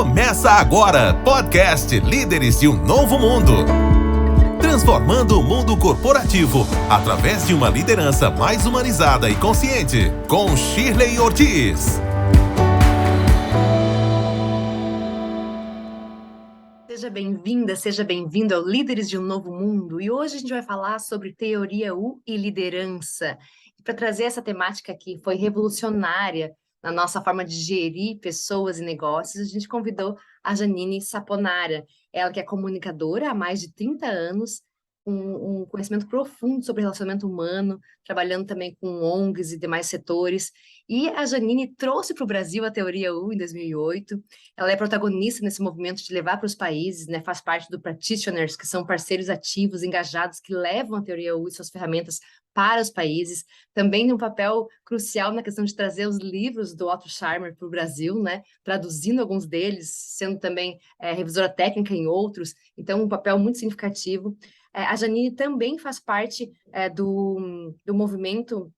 Começa agora, podcast Líderes de um Novo Mundo. Transformando o mundo corporativo através de uma liderança mais humanizada e consciente, com Shirley Ortiz. Seja bem-vinda, seja bem-vindo ao Líderes de um Novo Mundo. E hoje a gente vai falar sobre teoria U e liderança. E para trazer essa temática que foi revolucionária na nossa forma de gerir pessoas e negócios, a gente convidou a Janine Saponara. Ela que é comunicadora há mais de 30 anos, com um conhecimento profundo sobre relacionamento humano, trabalhando também com ONGs e demais setores. E a Janine trouxe para o Brasil a teoria U em 2008. Ela é protagonista nesse movimento de levar para os países, né? Faz parte do Practitioners, que são parceiros ativos, engajados, que levam a teoria U e suas ferramentas para os países. Também tem um papel crucial na questão de trazer os livros do Otto Scharmer para o Brasil, né? Traduzindo alguns deles, sendo também revisora técnica em outros. Então, um papel muito significativo. A Janine também faz parte do movimento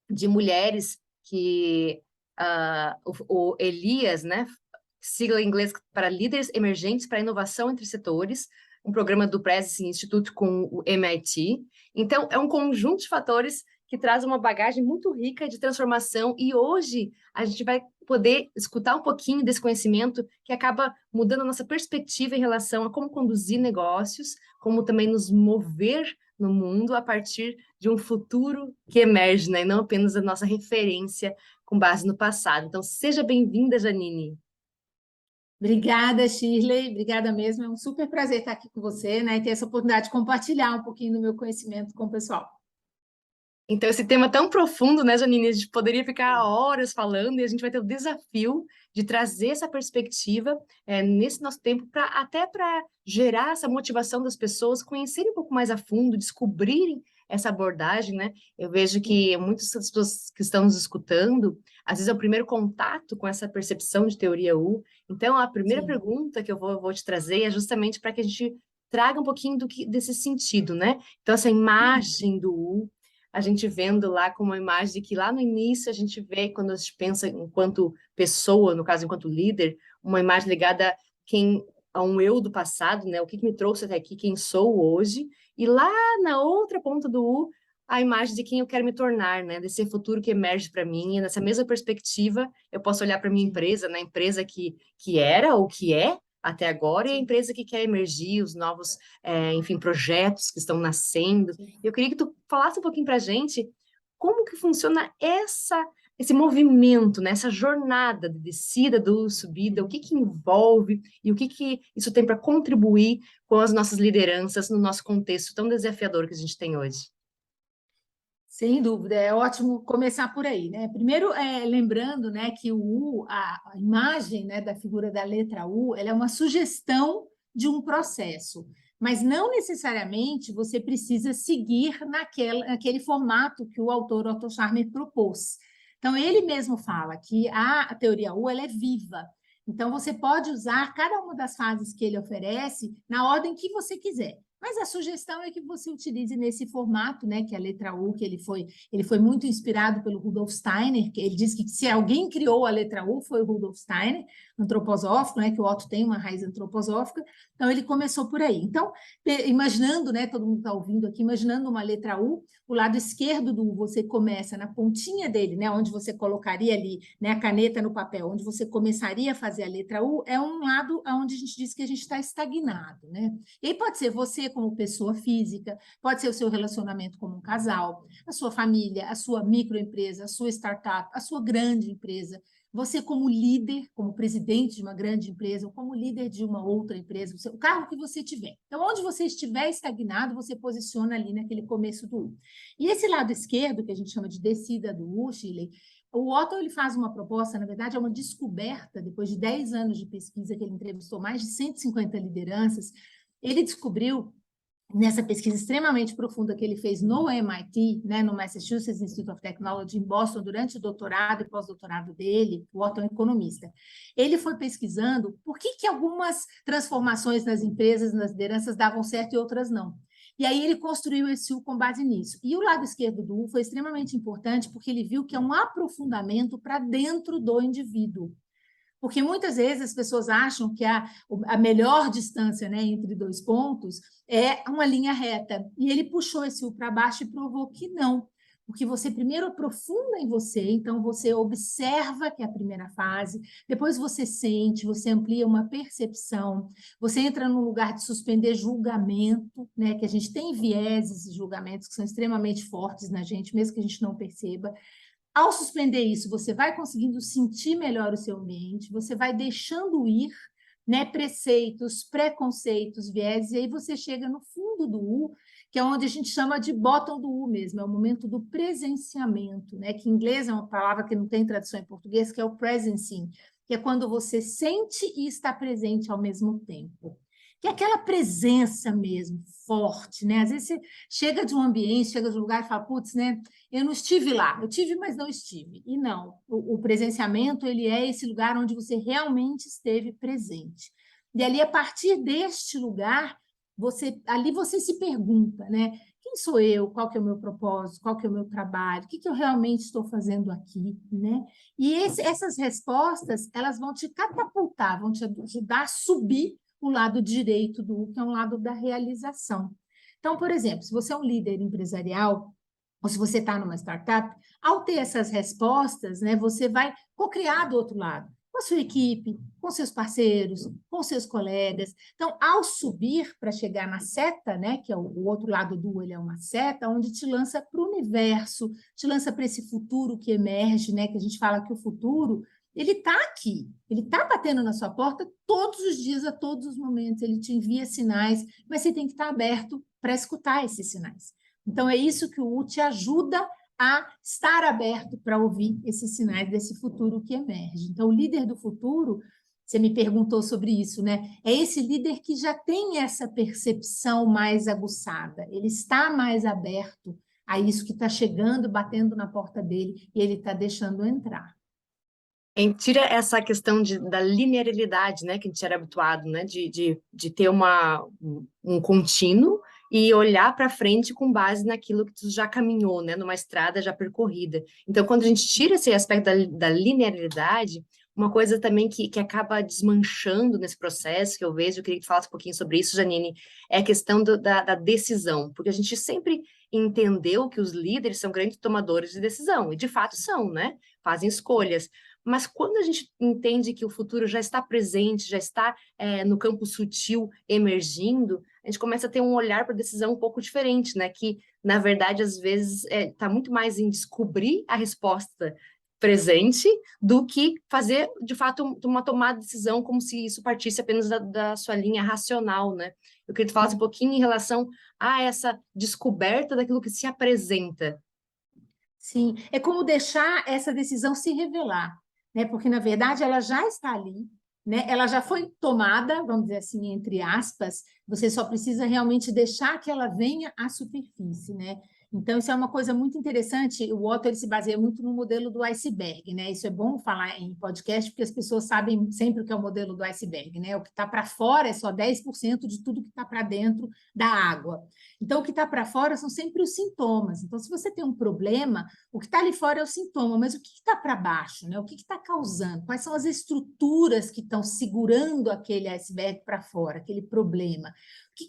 de mulheres que o Elias, né? Sigla em inglês para Líderes Emergentes para Inovação entre Setores, um programa do Prezi Institute com o MIT. Então, é um conjunto de fatores que traz uma bagagem muito rica de transformação e hoje a gente vai poder escutar um pouquinho desse conhecimento que acaba mudando a nossa perspectiva em relação a como conduzir negócios, como também nos mover no mundo a partir de um futuro que emerge, né? E não apenas a nossa referência com base no passado. Então, seja bem-vinda, Janine. Obrigada, Shirley, obrigada mesmo, é um super prazer estar aqui com você, né, e ter essa oportunidade de compartilhar um pouquinho do meu conhecimento com o pessoal. Então, esse tema tão profundo, né, Janine, a gente poderia ficar horas falando e a gente vai ter o desafio de trazer essa perspectiva nesse nosso tempo, até para gerar essa motivação das pessoas, conhecerem um pouco mais a fundo, descobrirem essa abordagem, né? Eu vejo que muitas das pessoas que estão nos escutando, às vezes é o primeiro contato com essa percepção de teoria U. Então, a primeira pergunta que eu vou te trazer é justamente para que a gente traga um pouquinho desse sentido, né? Então, essa imagem do U, a gente vendo lá como uma imagem de que lá no início a gente vê, quando a gente pensa enquanto pessoa, no caso, enquanto líder, uma imagem ligada a um eu do passado, né? O que me trouxe até aqui, quem sou hoje, e lá na outra ponta do U, a imagem de quem eu quero me tornar, né? Desse futuro que emerge para mim, e nessa mesma perspectiva, eu posso olhar para minha empresa, né? Empresa que era ou que é, até agora, e a empresa que quer emergir, os novos, enfim, projetos que estão nascendo. Eu queria que tu falasse um pouquinho para a gente como que funciona esse movimento, né? Essa jornada de descida, do subida, o que envolve e o que isso tem para contribuir com as nossas lideranças no nosso contexto tão desafiador que a gente tem hoje. Sem dúvida, é ótimo começar por aí, né? Primeiro, lembrando, né, que o U, a imagem, né, da figura da letra U, ela é uma sugestão de um processo, mas não necessariamente você precisa seguir naquele formato que o autor Otto Scharmer propôs. Então, ele mesmo fala que a teoria U ela é viva. Então, você pode usar cada uma das fases que ele oferece na ordem que você quiser. Mas a sugestão é que você utilize nesse formato, né, que é a letra U, que ele foi muito inspirado pelo Rudolf Steiner, que ele diz que se alguém criou a letra U foi o Rudolf Steiner, antroposófico, né, que o Otto tem uma raiz antroposófica, então ele começou por aí. Então, imaginando, né, todo mundo está ouvindo aqui, imaginando uma letra U, o lado esquerdo do U você começa na pontinha dele, né, onde você colocaria ali, né, a caneta no papel, onde você começaria a fazer a letra U, é um lado onde a gente diz que a gente está estagnado, né? E aí pode ser você como pessoa física, pode ser o seu relacionamento como um casal, a sua família, a sua microempresa, a sua startup, a sua grande empresa, você como líder, como presidente de uma grande empresa, ou como líder de uma outra empresa, o cargo que você tiver. Então, onde você estiver estagnado, você posiciona ali naquele começo do U. E esse lado esquerdo, que a gente chama de descida do U, Shirley, o Otto ele faz uma proposta, na verdade, é uma descoberta, depois de 10 anos de pesquisa, que ele entrevistou mais de 150 lideranças, ele descobriu, nessa pesquisa extremamente profunda que ele fez no MIT, né, no Massachusetts Institute of Technology, em Boston, durante o doutorado e pós-doutorado dele, o Otto é um economista, ele foi pesquisando por que algumas transformações nas empresas, nas lideranças, davam certo e outras não. E aí ele construiu esse U com base nisso. E o lado esquerdo do U foi extremamente importante porque ele viu que é um aprofundamento para dentro do indivíduo. Porque muitas vezes as pessoas acham que a melhor distância, né, entre dois pontos é uma linha reta. E ele puxou esse U para baixo e provou que não. Porque você primeiro aprofunda em você, então você observa, que é a primeira fase, depois você sente, você amplia uma percepção, você entra num lugar de suspender julgamento, né, que a gente tem vieses e julgamentos que são extremamente fortes na gente, mesmo que a gente não perceba. Ao suspender isso, você vai conseguindo sentir melhor o seu ambiente, você vai deixando ir, né, preceitos, preconceitos, vieses, e aí você chega no fundo do U, que é onde a gente chama de bottom do U mesmo, é o momento do presenciamento, né, que em inglês é uma palavra que não tem tradução em português, que é o presencing, que é quando você sente e está presente ao mesmo tempo. Que é aquela presença mesmo, forte, né? Às vezes você chega de um ambiente, chega de um lugar e fala, putz, né? Eu não estive lá, eu tive, mas não estive. E não, o presenciamento, ele é esse lugar onde você realmente esteve presente. E ali, a partir deste lugar, ali você se pergunta, né? Quem sou eu? Qual que é o meu propósito? Qual que é o meu trabalho? O que que eu realmente estou fazendo aqui, né? E essas respostas, elas vão te catapultar, vão te ajudar a subir o lado direito do U, que é um lado da realização. Então, por exemplo, se você é um líder empresarial, ou se você está numa startup, ao ter essas respostas, né, você vai co-criar do outro lado, com a sua equipe, com seus parceiros, com seus colegas. Então, ao subir para chegar na seta, né, que é o outro lado do U, ele é uma seta, onde te lança para o universo, te lança para esse futuro que emerge, né, que a gente fala que o futuro ele está aqui, ele está batendo na sua porta todos os dias, a todos os momentos, ele te envia sinais, mas você tem que estar aberto para escutar esses sinais. Então, é isso que o U te ajuda a estar aberto para ouvir esses sinais desse futuro que emerge. Então, o líder do futuro, você me perguntou sobre isso, né? É esse líder que já tem essa percepção mais aguçada, ele está mais aberto a isso que está chegando, batendo na porta dele, e ele está deixando entrar. Tira essa questão da linearidade, né, que a gente era habituado, né, de ter um contínuo e olhar para frente com base naquilo que tu já caminhou, né, numa estrada já percorrida. Então, quando a gente tira esse aspecto da linearidade, uma coisa também que acaba desmanchando nesse processo, que eu vejo, eu queria que tu falasse um pouquinho sobre isso, Janine, é a questão da decisão, porque a gente sempre entendeu que os líderes são grandes tomadores de decisão, e de fato são, né, fazem escolhas. Mas quando a gente entende que o futuro já está presente, já está no campo sutil emergindo, a gente começa a ter um olhar para a decisão um pouco diferente, né? Que, na verdade, às vezes está muito mais em descobrir a resposta presente do que fazer, de fato, uma tomada de decisão como se isso partisse apenas da sua linha racional, né? Eu queria que tu falasse um pouquinho em relação a essa descoberta daquilo que se apresenta. Sim, é como deixar essa decisão se revelar, né? Porque, na verdade, ela já está ali, né? Ela já foi tomada, vamos dizer assim, entre aspas, você só precisa realmente deixar que ela venha à superfície, né? Então, isso é uma coisa muito interessante. O Otto ele se baseia muito no modelo do iceberg, né? Isso é bom falar em podcast, porque as pessoas sabem sempre o que é o modelo do iceberg, né? O que está para fora é só 10% de tudo que está para dentro da água. Então, o que está para fora são sempre os sintomas. Então, se você tem um problema, o que está ali fora é o sintoma, mas o que está para baixo, né? O que está causando? Quais são as estruturas que estão segurando aquele iceberg para fora, aquele problema?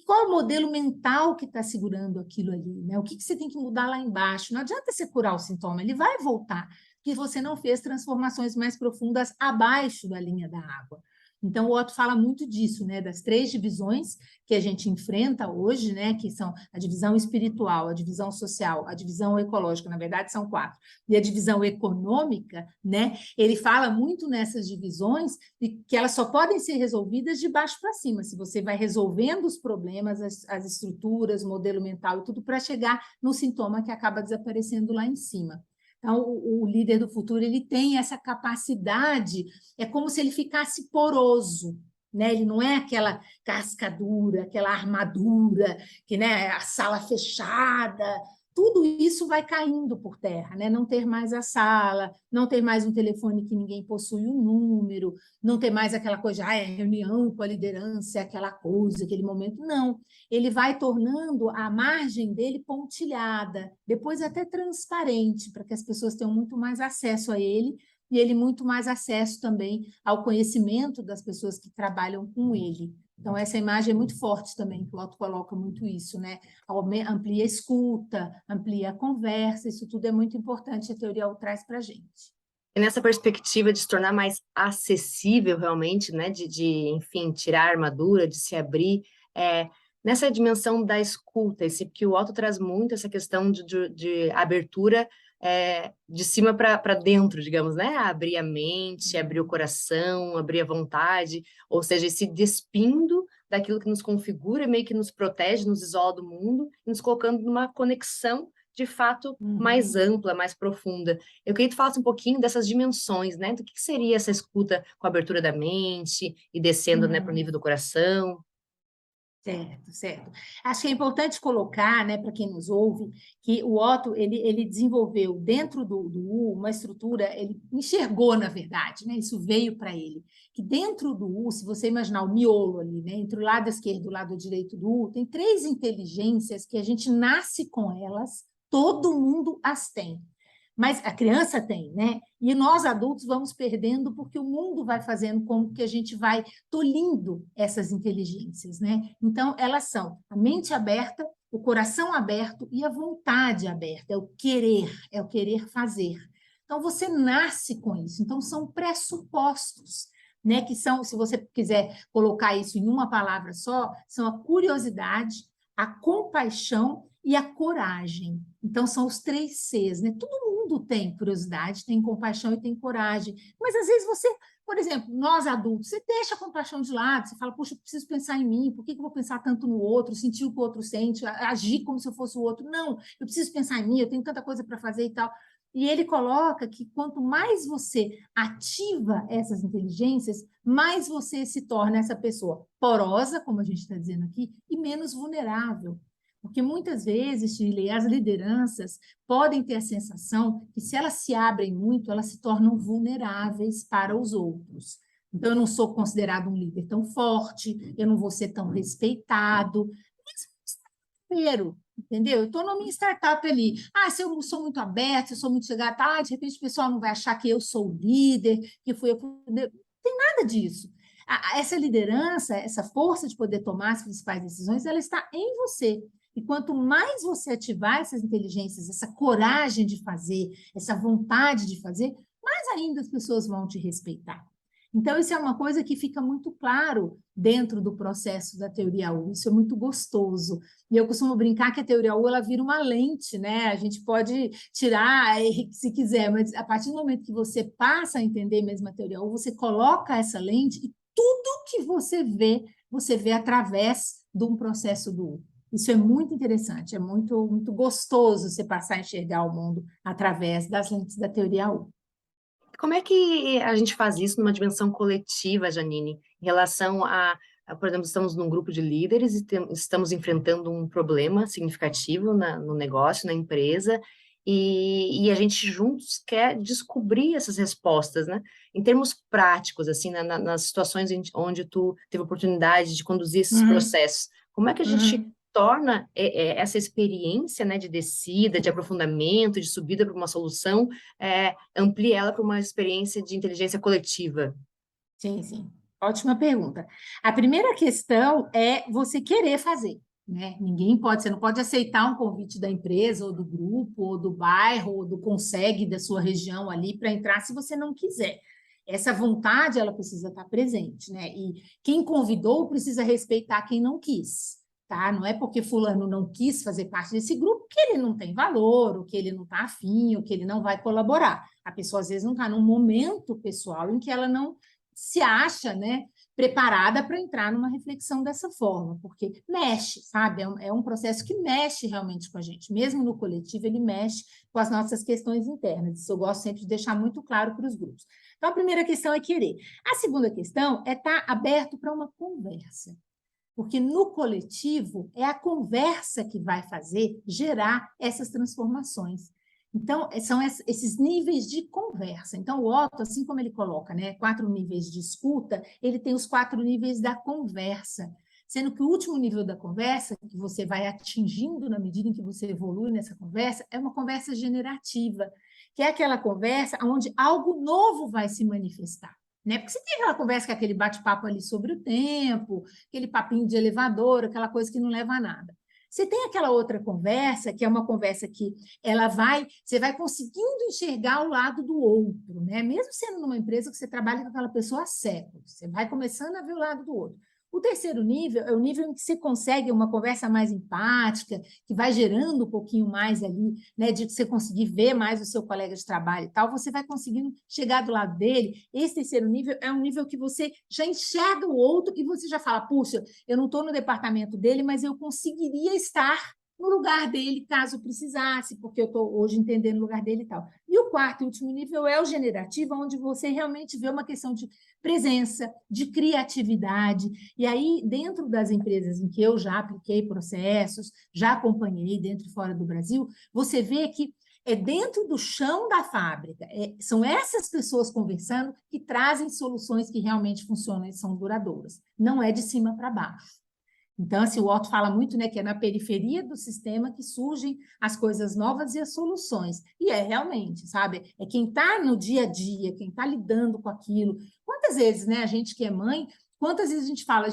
Qual é o modelo mental que está segurando aquilo ali, né? O que você tem que mudar lá embaixo? Não adianta você curar o sintoma, ele vai voltar, porque você não fez transformações mais profundas abaixo da linha da água. Então, o Otto fala muito disso, né? Das 3 divisões que a gente enfrenta hoje, né? Que são a divisão espiritual, a divisão social, a divisão ecológica, na verdade são 4, e a divisão econômica, né? Ele fala muito nessas divisões e que elas só podem ser resolvidas de baixo para cima, se você vai resolvendo os problemas, as estruturas, o modelo mental e tudo, para chegar no sintoma que acaba desaparecendo lá em cima. Então, o líder do futuro, ele tem essa capacidade, é como se ele ficasse poroso, né? Ele não é aquela casca dura, aquela armadura, que, né, a sala fechada, tudo isso vai caindo por terra, né? Não ter mais a sala, não ter mais um telefone que ninguém possui um número, não ter mais aquela coisa, é reunião com a liderança, aquela coisa, aquele momento, não. Ele vai tornando a margem dele pontilhada, depois até transparente, para que as pessoas tenham muito mais acesso a ele, e ele muito mais acesso também ao conhecimento das pessoas que trabalham com ele. Então, essa imagem é muito forte também, que o Otto coloca muito isso, né? Amplia a escuta, amplia a conversa, isso tudo é muito importante, a teoria U traz para a gente. E nessa perspectiva de se tornar mais acessível realmente, né? Enfim, tirar a armadura, de se abrir, nessa dimensão da escuta, que o Otto traz muito essa questão de abertura de cima para dentro, digamos, né? Abrir a mente, abrir o coração, abrir a vontade, ou seja, se despindo daquilo que nos configura, meio que nos protege, nos isola do mundo, e nos colocando numa conexão de fato mais ampla, mais profunda. Eu queria que tu falasse um pouquinho dessas dimensões, né? Do que seria essa escuta com a abertura da mente e descendo, né, para o nível do coração. Certo, certo. Acho que é importante colocar, né, para quem nos ouve, que o Otto ele desenvolveu dentro do U uma estrutura, ele enxergou, na verdade, né, isso veio para ele, que dentro do U, se você imaginar o miolo ali, né, entre o lado esquerdo e o lado direito do U, tem 3 inteligências que a gente nasce com elas, todo mundo as tem. Mas a criança tem, né? E nós adultos vamos perdendo porque o mundo vai fazendo com que a gente vai tolhindo essas inteligências, né? Então, elas são a mente aberta, o coração aberto e a vontade aberta, é o querer fazer. Então, você nasce com isso. Então, são pressupostos, né? Que são, se você quiser colocar isso em uma palavra só, são a curiosidade, a compaixão e a coragem. Então, são os 3 Cs, né? Todo mundo tem curiosidade, tem compaixão e tem coragem. Mas, às vezes, você, por exemplo, nós adultos, você deixa a compaixão de lado, você fala, poxa, eu preciso pensar em mim, por que eu vou pensar tanto no outro, sentir o que o outro sente, agir como se eu fosse o outro? Não, eu preciso pensar em mim, eu tenho tanta coisa para fazer e tal. E ele coloca que quanto mais você ativa essas inteligências, mais você se torna essa pessoa porosa, como a gente está dizendo aqui, e menos vulnerável. Porque muitas vezes, Shirley, as lideranças podem ter a sensação que se elas se abrem muito, elas se tornam vulneráveis para os outros. Então, eu não sou considerado um líder tão forte, eu não vou ser tão respeitado. Primeiro, entendeu? Eu estou na minha startup ali. Se eu sou muito aberta, se eu sou muito chegada, de repente o pessoal não vai achar que eu sou o líder, que fui eu. Não tem nada disso. Essa liderança, essa força de poder tomar as principais decisões, ela está em você. E quanto mais você ativar essas inteligências, essa coragem de fazer, essa vontade de fazer, mais ainda as pessoas vão te respeitar. Então, isso é uma coisa que fica muito claro dentro do processo da teoria U, isso é muito gostoso. E eu costumo brincar que a teoria U, ela vira uma lente, né? A gente pode tirar se quiser, mas a partir do momento que você passa a entender mesmo a teoria U, você coloca essa lente e tudo que você vê através de um processo do U. Isso é muito interessante, é muito, muito gostoso você passar a enxergar o mundo através das lentes da teoria U. Como é que a gente faz isso numa dimensão coletiva, Janine, em relação por exemplo, estamos num grupo de líderes e estamos enfrentando um problema significativo no negócio, na empresa, e a gente juntos quer descobrir essas respostas, né? Em termos práticos, assim, nas situações onde tu teve oportunidade de conduzir esses processos, como é que a gente torna essa experiência, né, de descida, de aprofundamento, de subida para uma solução, amplia ela para uma experiência de inteligência coletiva? Sim, sim. Ótima pergunta. A primeira questão é você querer fazer, né? Você não pode aceitar um convite da empresa, ou do grupo, ou do bairro, ou do conseg da sua região ali para entrar se você não quiser. Essa vontade, ela precisa estar presente, né? E quem convidou precisa respeitar quem não quis. Tá? Não é porque fulano não quis fazer parte desse grupo que ele não tem valor, ou que ele não está afim, ou que ele não vai colaborar. A pessoa, às vezes, não está num momento pessoal em que ela não se acha, né, preparada para entrar numa reflexão dessa forma, porque mexe, sabe? É um processo que mexe realmente com a gente. Mesmo no coletivo, ele mexe com as nossas questões internas. Isso eu gosto sempre de deixar muito claro para os grupos. Então, a primeira questão é querer. A segunda questão é estar aberto para uma conversa. Porque no coletivo é a conversa que vai gerar essas transformações. Então, são esses níveis de conversa. Então, o Otto, assim como ele coloca, né, 4 níveis de escuta, ele tem os 4 níveis da conversa. Sendo que o último nível da conversa, que você vai atingindo na medida em que você evolui nessa conversa, é uma conversa generativa, que é aquela conversa onde algo novo vai se manifestar. Né? Porque você tem aquela conversa, que é aquele bate-papo ali sobre o tempo, aquele papinho de elevador, aquela coisa que não leva a nada. Você tem aquela outra conversa, que é uma conversa que você vai conseguindo enxergar o lado do outro, né? Mesmo sendo numa empresa que você trabalha com aquela pessoa há séculos, você vai começando a ver o lado do outro. O terceiro nível é o nível em que você consegue uma conversa mais empática, que vai gerando um pouquinho mais ali, né, de você conseguir ver mais o seu colega de trabalho e tal, você vai conseguindo chegar do lado dele. Esse terceiro nível é um nível que você já enxerga o outro e você já fala, puxa, eu não estou no departamento dele, mas eu conseguiria estar no lugar dele, caso precisasse, porque eu estou hoje entendendo o lugar dele e tal. E o quarto e último nível é o generativo, onde você realmente vê uma questão de presença, de criatividade. E aí, dentro das empresas em que eu já apliquei processos, já acompanhei dentro e fora do Brasil, você vê que é dentro do chão da fábrica, são essas pessoas conversando que trazem soluções que realmente funcionam e são duradouras. Não é de cima para baixo. Então, assim, o Otto fala muito, né, que é na periferia do sistema que surgem as coisas novas e as soluções. E é realmente, sabe? É quem está no dia a dia, quem está lidando com aquilo. Quantas vezes, né, a gente que é mãe, quantas vezes a gente fala,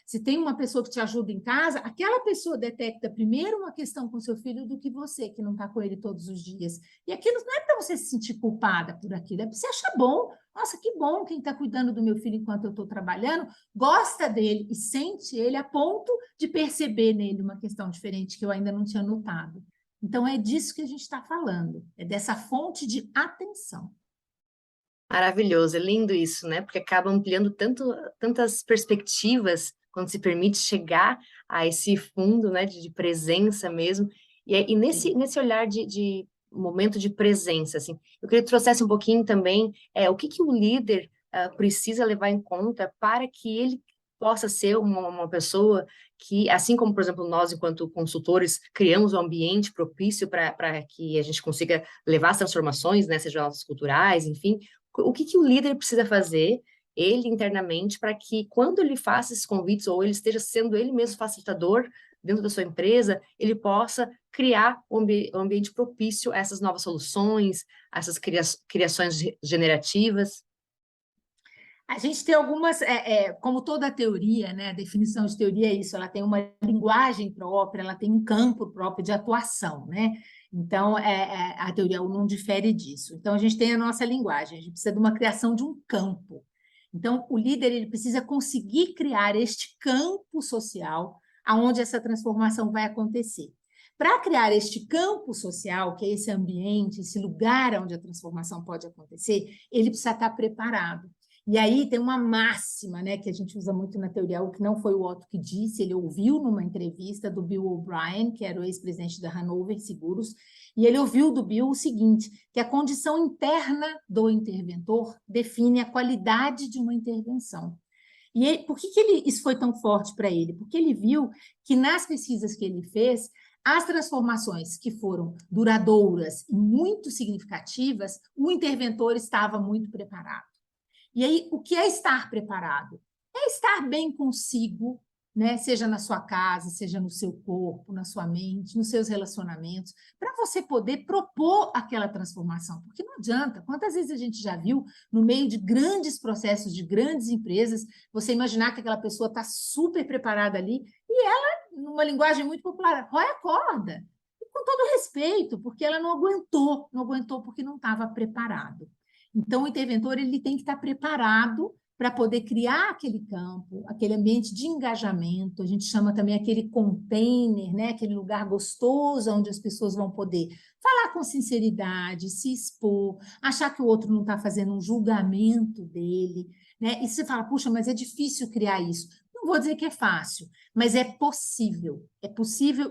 se tem uma pessoa que te ajuda em casa, aquela pessoa detecta primeiro uma questão com seu filho do que você, que não está com ele todos os dias. E aquilo não é para você se sentir culpada por aquilo, é para você achar bom. Nossa, que bom quem está cuidando do meu filho enquanto eu estou trabalhando, gosta dele e sente ele a ponto de perceber nele uma questão diferente que eu ainda não tinha notado. Então, é disso que a gente está falando, é dessa fonte de atenção. Maravilhoso, é lindo isso, né? Porque acaba ampliando tantas perspectivas quando se permite chegar a esse fundo, né, de presença mesmo. E nesse olhar de momento de presença, assim, eu queria que trouxesse um pouquinho também o que o líder precisa levar em conta para que ele possa ser uma pessoa que, assim como, por exemplo, nós, enquanto consultores, criamos um ambiente propício para que a gente consiga levar as transformações, né, sejam elas culturais, enfim, o que o líder precisa fazer, ele internamente, para que quando ele faça esses convites, ou ele esteja sendo ele mesmo facilitador dentro da sua empresa, ele possa criar um ambiente propício a essas novas soluções, a essas criações generativas? A gente tem algumas, como toda teoria, né, a definição de teoria é isso, ela tem uma linguagem própria, ela tem um campo próprio de atuação, né? Então, a teoria não difere disso. Então, a gente tem a nossa linguagem, a gente precisa de uma criação de um campo. Então, o líder ele precisa conseguir criar este campo social aonde essa transformação vai acontecer. Para criar este campo social, que é esse ambiente, esse lugar onde a transformação pode acontecer, ele precisa estar preparado. E aí tem uma máxima, né, que a gente usa muito na teoria, o que não foi o Otto que disse, ele ouviu numa entrevista do Bill O'Brien, que era o ex-presidente da Hanover Seguros, e ele ouviu do Bill o seguinte, que a condição interna do interventor define a qualidade de uma intervenção. E por que isso foi tão forte para ele? Porque ele viu que nas pesquisas que ele fez, as transformações que foram duradouras e muito significativas, o interventor estava muito preparado. E aí, o que é estar preparado? É estar bem consigo, né? Seja na sua casa, seja no seu corpo, na sua mente, nos seus relacionamentos, para você poder propor aquela transformação. Porque não adianta, quantas vezes a gente já viu, no meio de grandes processos, de grandes empresas, você imaginar que aquela pessoa está super preparada ali, e ela, numa linguagem muito popular, rói a corda. E com todo respeito, porque ela não aguentou porque não estava preparado. Então, o interventor ele tem que estar preparado para poder criar aquele campo, aquele ambiente de engajamento, a gente chama também aquele container, né? Aquele lugar gostoso onde as pessoas vão poder falar com sinceridade, se expor, achar que o outro não está fazendo um julgamento dele, né? E você fala, puxa, mas é difícil criar isso. Não vou dizer que é fácil, mas é possível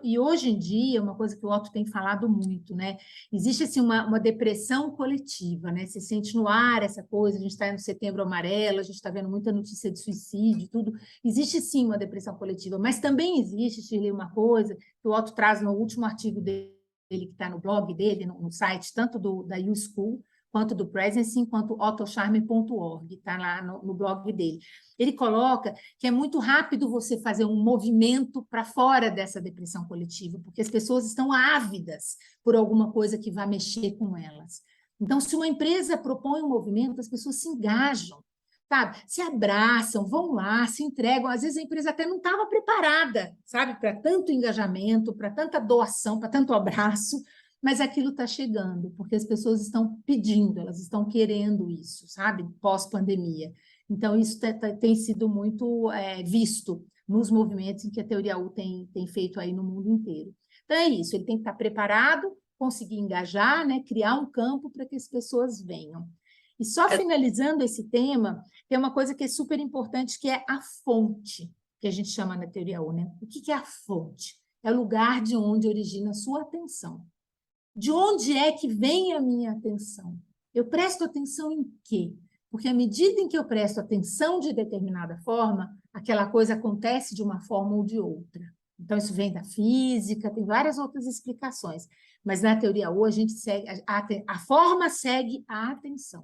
e hoje em dia, uma coisa que o Otto tem falado muito, né? Existe assim, uma depressão coletiva, né? Você sente no ar essa coisa, a gente está no Setembro Amarelo, a gente está vendo muita notícia de suicídio, tudo. Existe sim uma depressão coletiva, mas também existe, Shirley, uma coisa que o Otto traz no último artigo dele, que está no blog dele, no site, tanto da YouSchool, quanto do Presence, quanto ottocharme.org, está lá no blog dele. Ele coloca que é muito rápido você fazer um movimento para fora dessa depressão coletiva, porque as pessoas estão ávidas por alguma coisa que vai mexer com elas. Então, se uma empresa propõe um movimento, as pessoas se engajam, sabe? Se abraçam, vão lá, se entregam. Às vezes a empresa até não estava preparada, sabe, para tanto engajamento, para tanta doação, para tanto abraço, mas aquilo está chegando, porque as pessoas estão pedindo, elas estão querendo isso, sabe, pós-pandemia. Então, isso tem sido muito visto nos movimentos em que a Teoria U tem feito aí no mundo inteiro. Então, é isso, ele tem que estar preparado, conseguir engajar, né, criar um campo para que as pessoas venham. E só finalizando esse tema, tem uma coisa que é super importante, que é a fonte, que a gente chama na Teoria U, né? O que é a fonte? É o lugar de onde origina a sua atenção. De onde é que vem a minha atenção? Eu presto atenção em quê? Porque à medida em que eu presto atenção de determinada forma, aquela coisa acontece de uma forma ou de outra. Então, isso vem da física, tem várias outras explicações. Mas na Teoria U, a gente segue, a forma segue a atenção.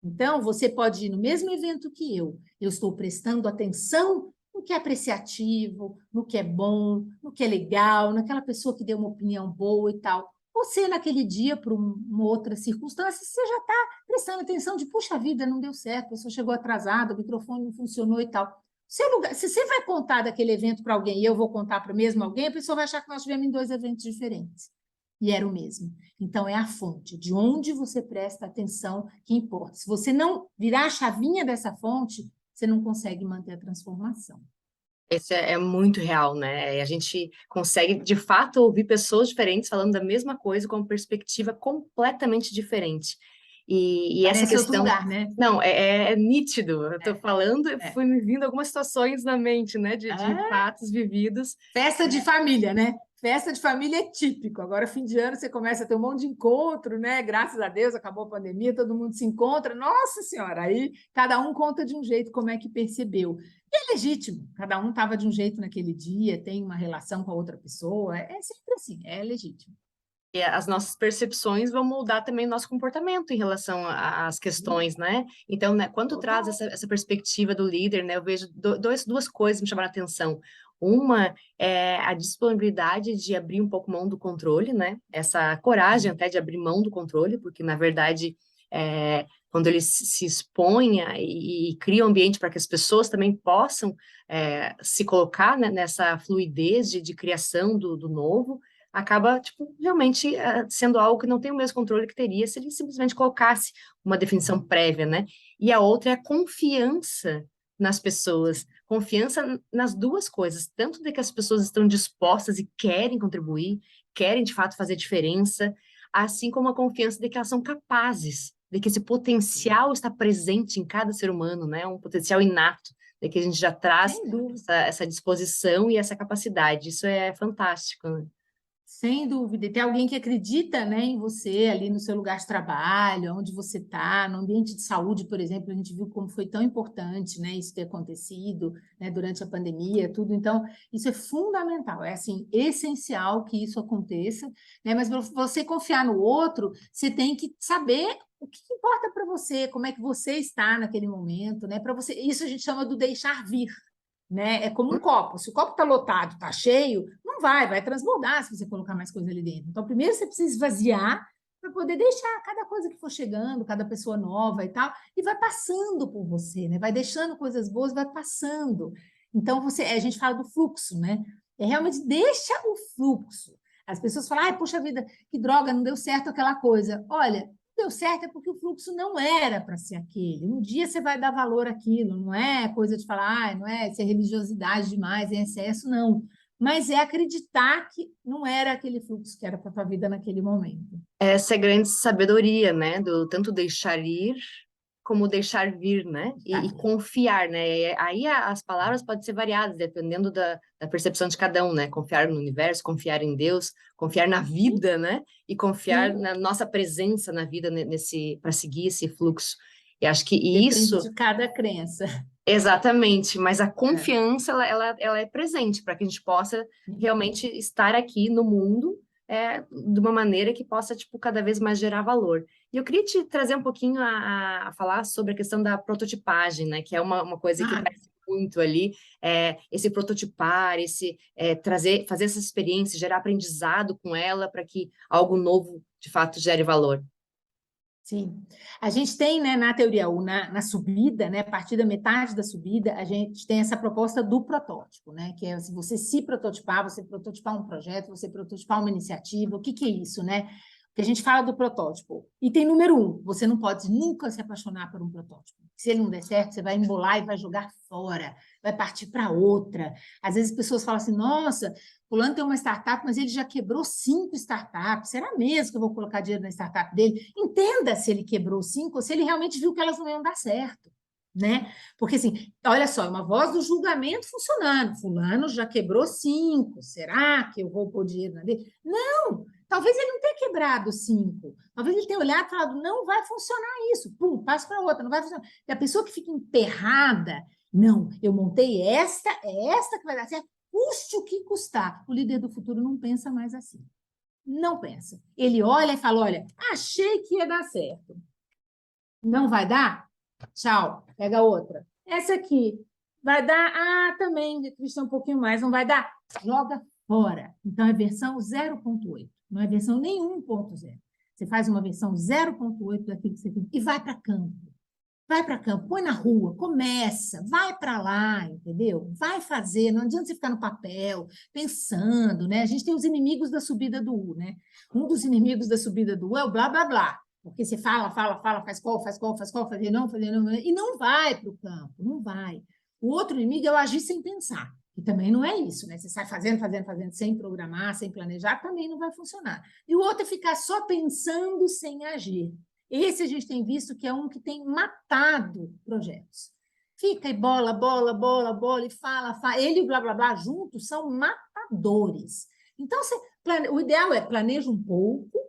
Então, você pode ir no mesmo evento que eu estou prestando atenção no que é apreciativo, no que é bom, no que é legal, naquela pessoa que deu uma opinião boa e tal. Você, naquele dia, por uma outra circunstância, você já está prestando atenção de, puxa vida, não deu certo, a pessoa chegou atrasada, o microfone não funcionou e tal. Se você vai contar daquele evento para alguém e eu vou contar para o mesmo alguém, a pessoa vai achar que nós tivemos em 2 eventos diferentes. E era o mesmo. Então, é a fonte, de onde você presta atenção que importa. Se você não virar a chavinha dessa fonte, você não consegue manter a transformação. Esse é muito real, né? A gente consegue, de fato, ouvir pessoas diferentes falando da mesma coisa com uma perspectiva completamente diferente. E essa Parece outro questão... lugar, né? Não, é nítido. Eu estou falando, fui me vindo algumas situações na mente, né? De fatos vividos. Festa de família, né? Festa de família é típico. Agora, fim de ano, você começa a ter um monte de encontro, né? Graças a Deus, acabou a pandemia, todo mundo se encontra. Nossa Senhora! Aí cada um conta de um jeito como é que percebeu. E é legítimo, cada um estava de um jeito naquele dia, tem uma relação com a outra pessoa. É sempre assim, é legítimo. E as nossas percepções vão moldar também o nosso comportamento em relação às questões, né? Então, né, quando traz essa perspectiva do líder, né, eu vejo duas coisas me chamaram a atenção. Uma é a disponibilidade de abrir um pouco mão do controle, né? Essa coragem até de abrir mão do controle, porque, na verdade, quando ele se expõe e cria um ambiente para que as pessoas também possam se colocar, né, nessa fluidez de criação do novo, acaba, tipo, realmente sendo algo que não tem o mesmo controle que teria se ele simplesmente colocasse uma definição prévia, né? E a outra é a confiança nas pessoas, confiança nas duas coisas, tanto de que as pessoas estão dispostas e querem contribuir, querem, de fato, fazer diferença, assim como a confiança de que elas são capazes, de que esse potencial está presente em cada ser humano, né? Um potencial inato, de que a gente já traz essa disposição e essa capacidade. Isso é fantástico, né? Sem dúvida. E tem alguém que acredita, né, em você, ali no seu lugar de trabalho, onde você está, no ambiente de saúde, por exemplo, a gente viu como foi tão importante, né, isso ter acontecido, né, durante a pandemia, tudo. Então, isso é fundamental, é assim, essencial que isso aconteça, né, mas para você confiar no outro, você tem que saber o que importa para você, como é que você está naquele momento, né, para você. Isso a gente chama do deixar vir. Né? É como um copo. Se o copo está lotado, está cheio, não vai transbordar se você colocar mais coisa ali dentro. Então, primeiro você precisa esvaziar para poder deixar cada coisa que for chegando, cada pessoa nova e tal, e vai passando por você, né? Vai deixando coisas boas, vai passando. Então, a gente fala do fluxo, né? É realmente deixa o fluxo. As pessoas falam, ai, puxa vida, que droga, não deu certo aquela coisa. Olha, deu certo é porque o fluxo não era para ser aquele. Um dia você vai dar valor àquilo, não é coisa de falar, não é ser religiosidade demais, é excesso, não. Mas é acreditar que não era aquele fluxo que era para a tua vida naquele momento. Essa é a grande sabedoria, né? Do tanto deixar ir como deixar vir, né? E confiar, né? Aí as palavras podem ser variadas, dependendo da percepção de cada um, né? Confiar no universo, confiar em Deus, confiar na vida, né? E confiar na nossa presença na vida para seguir esse fluxo. E acho que isso... Depende de cada crença. Exatamente, mas a confiança, ela é presente para que a gente possa realmente estar aqui no mundo de uma maneira que possa, tipo, cada vez mais gerar valor. E eu queria te trazer um pouquinho a falar sobre a questão da prototipagem, né? Que é uma coisa que aparece muito ali, esse prototipar, fazer essa experiência, gerar aprendizado com ela para que algo novo, de fato, gere valor. Sim. A gente tem, né, na teoria U, na subida, né, a partir da metade da subida, a gente tem essa proposta do protótipo, né, que é se você se prototipar, você prototipar um projeto, você prototipar uma iniciativa. O que que é isso, né? Que a gente fala do protótipo. Item número 1, você não pode nunca se apaixonar por um protótipo. Se ele não der certo, você vai embolar e vai jogar fora, vai partir para outra. Às vezes as pessoas falam assim, nossa, fulano tem uma startup, mas ele já quebrou 5 startups. Será mesmo que eu vou colocar dinheiro na startup dele? Entenda se ele quebrou 5 ou se ele realmente viu que elas não iam dar certo, né? Porque, assim, olha só, é uma voz do julgamento funcionando. Fulano já quebrou 5. Será que eu vou pôr dinheiro na dele? Não! Talvez ele não tenha quebrado 5. Talvez ele tenha olhado e falado, não vai funcionar isso. Pum, passa para outra, não vai funcionar. E a pessoa que fica emperrada, não, eu montei esta, é esta que vai dar certo, custe o que custar. O líder do futuro não pensa mais assim. Não pensa. Ele olha e fala, olha, achei que ia dar certo. Não vai dar? Tchau, pega outra. Essa aqui, vai dar? Ah, também, Cristian, um pouquinho mais, não vai dar? Joga fora. Então, é versão 0.8, não é versão nem 1.0. Você faz uma versão 0.8 daquilo que você tem e vai para campo. Vai para campo, põe na rua, começa, vai para lá, entendeu? Vai fazer, não adianta você ficar no papel, pensando, né? A gente tem os inimigos da subida do U, né? Um dos inimigos da subida do U é o blá, blá, blá. Porque você fala, faz qual, fazer não, e não vai para o campo, não vai. O outro inimigo é o agir sem pensar, que também não é isso, né? Você sai fazendo, sem programar, sem planejar, também não vai funcionar. E o outro é ficar só pensando sem agir. Esse a gente tem visto que é um que tem matado projetos. Fica e bola, e fala. Ele e o blá, blá, blá juntos são matadores. Então, o ideal é planeja um pouco,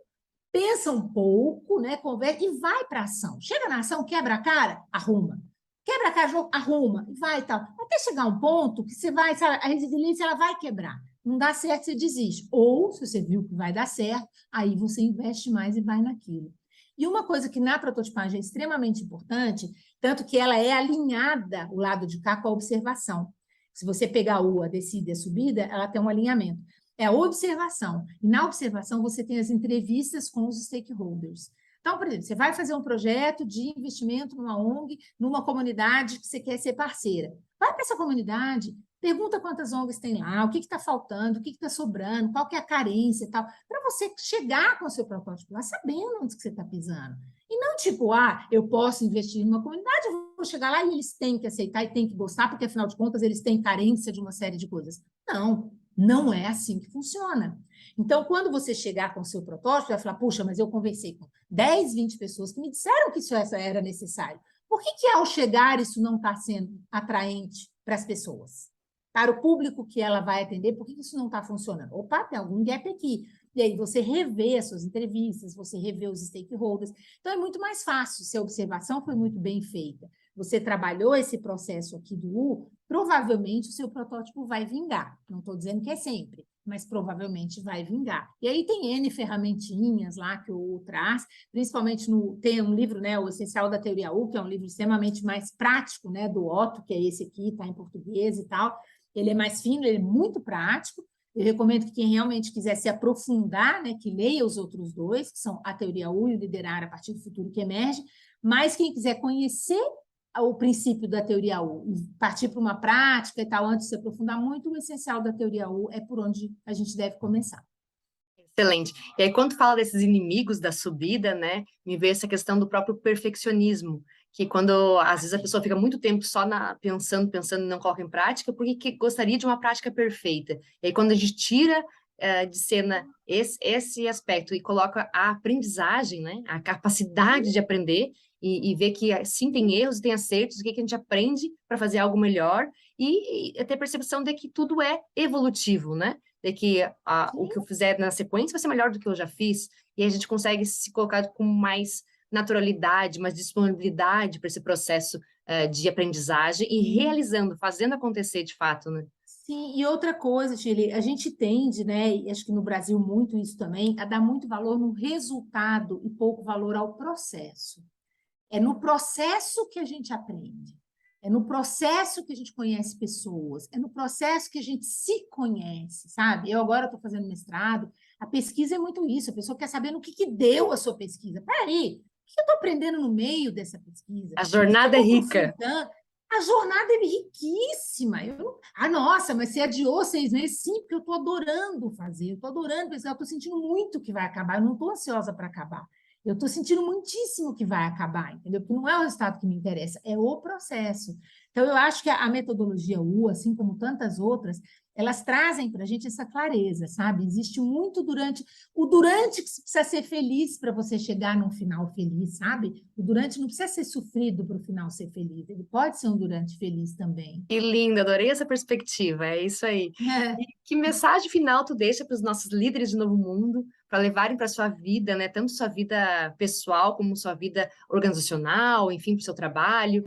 pensa um pouco, né, conversa e vai para a ação. Chega na ação, quebra a cara, arruma. Quebra a cara, arruma, e vai e tal. Até chegar um ponto que você vai, sabe, a resiliência ela vai quebrar. Não dá certo, você desiste. Ou, se você viu que vai dar certo, aí você investe mais e vai naquilo. E uma coisa que na prototipagem é extremamente importante, tanto que ela é alinhada, o lado de cá, com a observação. Se você pegar a descida e a subida, ela tem um alinhamento. É a observação. E na observação você tem as entrevistas com os stakeholders. Então, por exemplo, você vai fazer um projeto de investimento numa ONG, numa comunidade que você quer ser parceira. Vai para essa comunidade, pergunta quantas ONGs tem lá, o que está faltando, o que está sobrando, qual que é a carência e tal, para você chegar com o seu protótipo lá, sabendo onde que você está pisando. E não tipo, eu posso investir numa comunidade, eu vou chegar lá e eles têm que aceitar e têm que gostar, porque, afinal de contas, eles têm carência de uma série de coisas. Não é assim que funciona. Então, quando você chegar com o seu protótipo, vai falar, puxa, mas eu conversei com 10, 20 pessoas que me disseram que isso era necessário. Por que ao chegar isso não está sendo atraente para as pessoas? Para o público que ela vai atender, por que isso não está funcionando? Opa, tem algum gap aqui. E aí você revê as suas entrevistas, você revê os stakeholders. Então, é muito mais fácil, se a observação foi muito bem feita. Você trabalhou esse processo aqui do U, provavelmente o seu protótipo vai vingar. Não estou dizendo que é sempre, mas provavelmente vai vingar. E aí tem N ferramentinhas lá que o U traz, principalmente tem um livro, né, O Essencial da Teoria U, que é um livro extremamente mais prático, né, do Otto, que é esse aqui, está em português e tal. Ele é mais fino, ele é muito prático. Eu recomendo que quem realmente quiser se aprofundar, né, que leia os outros dois, que são a Teoria U e o Liderar a Partir do Futuro que Emerge. Mas quem quiser conhecer o princípio da Teoria U e partir para uma prática e tal, antes de se aprofundar muito, o essencial da Teoria U é por onde a gente deve começar. Excelente. E aí, quando fala desses inimigos da subida, né, me veio essa questão do próprio perfeccionismo, que quando, às vezes, a pessoa fica muito tempo só pensando e não coloca em prática, porque que gostaria de uma prática perfeita. E aí, quando a gente tira de cena esse aspecto e coloca a aprendizagem, né, a capacidade de aprender e ver que, sim, tem erros e tem acertos, o que a gente aprende para fazer algo melhor e ter percepção de que tudo é evolutivo, né? De que o que eu fizer na sequência vai ser melhor do que eu já fiz, e a gente consegue se colocar com mais naturalidade, mais disponibilidade para esse processo de aprendizagem e realizando, fazendo acontecer de fato, né? Sim, e outra coisa, Shirley, a gente tende, né, e acho que no Brasil muito isso também, a dar muito valor no resultado e pouco valor ao processo. É no processo que a gente aprende. É no processo que a gente conhece pessoas, é no processo que a gente se conhece, sabe? Eu agora estou fazendo mestrado, a pesquisa é muito isso, a pessoa quer saber no que deu a sua pesquisa. Peraí, que eu estou aprendendo no meio dessa pesquisa? A jornada é rica. A jornada é riquíssima. Nossa, mas você adiou 6 meses? Sim, porque eu estou adorando fazer, eu estou adorando pesquisar, eu estou sentindo muito que vai acabar, eu não estou ansiosa para acabar. Eu estou sentindo muitíssimo que vai acabar, entendeu? Porque não é o resultado que me interessa, é o processo. Então, eu acho que a metodologia U, assim como tantas outras, elas trazem para a gente essa clareza, sabe? Existe muito durante que precisa ser feliz para você chegar num final feliz, sabe? O durante não precisa ser sofrido para o final ser feliz, ele pode ser um durante feliz também. Que lindo, adorei essa perspectiva, é isso aí. E que mensagem final tu deixa para os nossos líderes de Novo Mundo, para levarem para a sua vida, né? Tanto sua vida pessoal como sua vida organizacional, enfim, para o seu trabalho,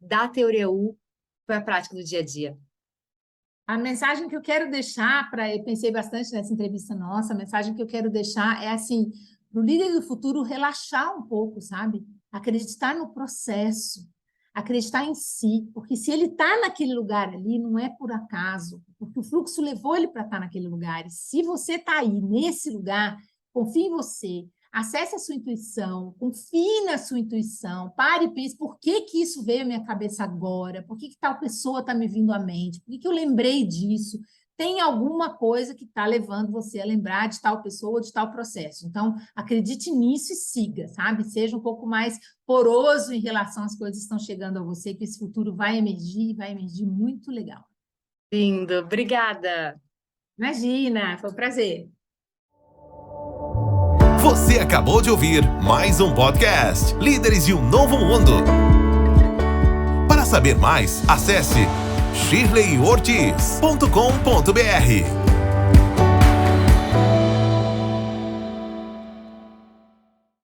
da teoria U para a prática do dia a dia. A mensagem que eu quero deixar, eu pensei bastante nessa entrevista nossa, a mensagem que eu quero deixar é assim, para o líder do futuro relaxar um pouco, sabe? Acreditar no processo, acreditar em si, porque se ele está naquele lugar ali, não é por acaso, porque o fluxo levou ele para estar naquele lugar. E se você está aí, nesse lugar, confie em você, acesse a sua intuição, confie na sua intuição, pare e pense, por que isso veio à minha cabeça agora? Por que tal pessoa está me vindo à mente? Por que eu lembrei disso? Tem alguma coisa que está levando você a lembrar de tal pessoa ou de tal processo. Então, acredite nisso e siga, sabe? Seja um pouco mais poroso em relação às coisas que estão chegando a você, que esse futuro vai emergir muito legal. Lindo, obrigada. Imagina, foi um prazer. Você acabou de ouvir mais um podcast Líderes de um Novo Mundo. Para saber mais, acesse shirleyortiz.com.br.